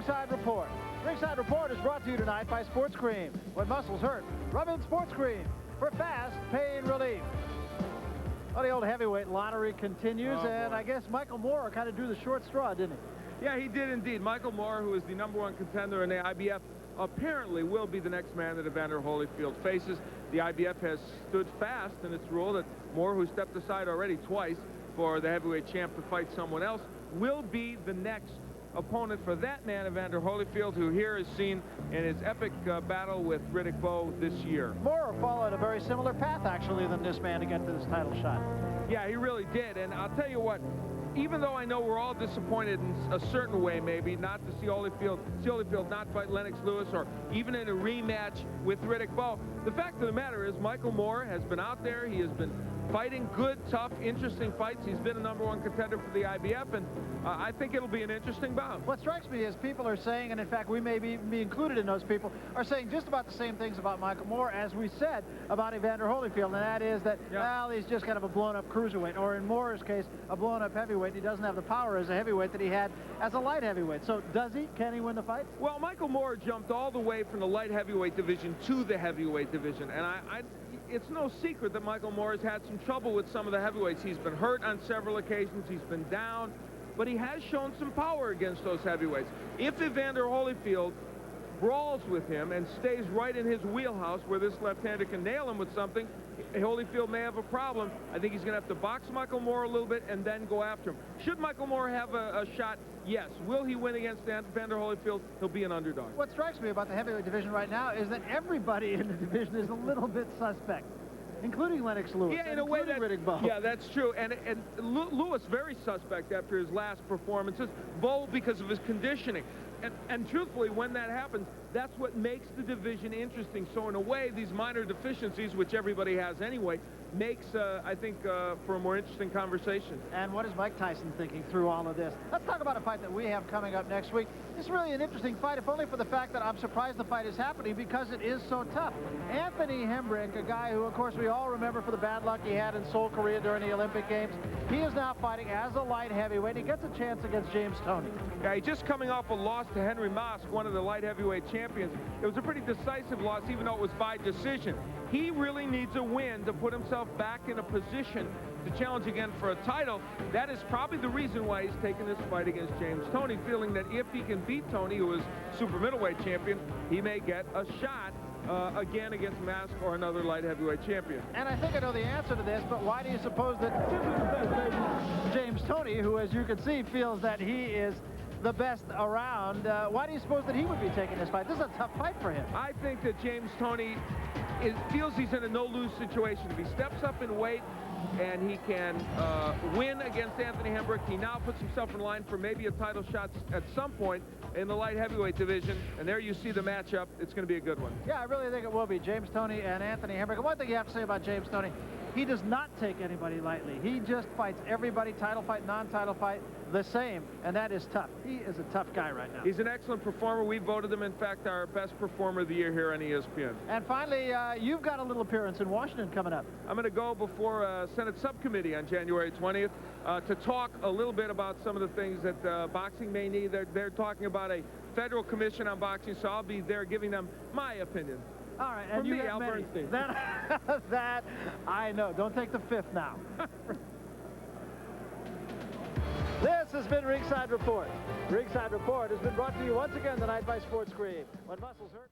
Ringside Report. Ringside Report is brought to you tonight by Sports Cream. When muscles hurt, rub in Sports Cream for fast pain relief. Well, the old heavyweight lottery continues, and I guess Michael Moore kind of drew the short straw, didn't he? Yeah, he did indeed. Michael Moore, who is the #1 contender in the IBF, apparently will be the next man that Evander Holyfield faces. The IBF has stood fast in its rule that Moore, who stepped aside already twice for the heavyweight champ to fight someone else, will be the next opponent for that man, Evander Holyfield, who here is seen in his epic battle with Riddick Bowe this year. Moore followed a very similar path, actually, than this man to get to this title shot. Yeah, he really did, and I'll tell you what, even though I know we're all disappointed in a certain way, maybe, not to see Holyfield not fight Lennox Lewis, or even in a rematch with Riddick Bowe, the fact of the matter is Michael Moore has been out there. He has been fighting good, tough, interesting fights. He's been a #1 contender for the IBF, and I think it'll be an interesting bout. What strikes me is people are saying, and in fact we may be included in those people, are saying just about the same things about Michael Moore as we said about Evander Holyfield, and that is that, well, he's just kind of a blown-up cruiserweight, or in Moore's case, a blown-up heavyweight. He doesn't have the power as a heavyweight that he had as a light heavyweight. So does he? Can he win the fight? Well, Michael Moore jumped all the way from the light heavyweight division to the heavyweight division, and it's no secret that Michael Moore has had some trouble with some of the heavyweights. He's been hurt on several occasions. He's been down, but he has shown some power against those heavyweights. If Evander Holyfield brawls with him and stays right in his wheelhouse where this left-hander can nail him with something, Holyfield may have a problem. I think he's going to have to box Michael Moore a little bit and then go after him. Should Michael Moore have a shot? Yes. Will he win against Evander Holyfield? He'll be an underdog. What strikes me about the heavyweight division right now is that everybody in the division is a little bit suspect, including Lennox Lewis. Yeah, in a way that, Riddick Bowe. Yeah, that's true. And Lewis very suspect after his last performances. Bowe because of his conditioning. And truthfully, when that happens, that's what makes the division interesting. So in a way, these minor deficiencies, which everybody has anyway, makes, I think, for a more interesting conversation. And what is Mike Tyson thinking through all of this? Let's talk about a fight that we have coming up next week. It's really an interesting fight, if only for the fact that I'm surprised the fight is happening because it is so tough. Anthony Hembrick, a guy who, of course, we all remember for the bad luck he had in Seoul, Korea during the Olympic Games. He is now fighting as a light heavyweight. He gets a chance against James Toney. Yeah, he's just coming off a loss to Henry Mosk, one of the light heavyweight champions. It was a pretty decisive loss, even though it was by decision. He really needs a win to put himself back in a position to challenge again for a title. That is probably the reason why he's taking this fight against James Toney, feeling that if he can beat Toney, who is super middleweight champion, he may get a shot again against Mask or another light heavyweight champion. And I think I know the answer to this, but why do you suppose that James Toney, who, as you can see, feels that he is the best around, why do you suppose that he would be taking this fight? This is a tough fight for him. I think that James Toney feels he's in a no-lose situation. If he steps up in weight and he can win against Anthony Hembrick, he now puts himself in line for maybe a title shot at some point in the light heavyweight division, and there you see the matchup. It's going to be a good one. Yeah, I really think it will be James Toney and Anthony Hembrick. And one thing you have to say about James Toney, he does not take anybody lightly. He just fights everybody, title fight, non-title fight, the same, and that is tough. He is a tough guy right now. He's an excellent performer. We voted him, in fact, our best performer of the year here on ESPN. And finally, you've got a little appearance in Washington coming up. I'm going to go before a Senate subcommittee on January 20th to talk a little bit about some of the things that boxing may need. They're talking about a federal commission on boxing, so I'll be there giving them my opinion. All right, and from you, Al Bernstein. That I know. Don't take the fifth now. This has been Ringside Report. Ringside Report has been brought to you once again tonight by Sports Cream. When muscles hurt...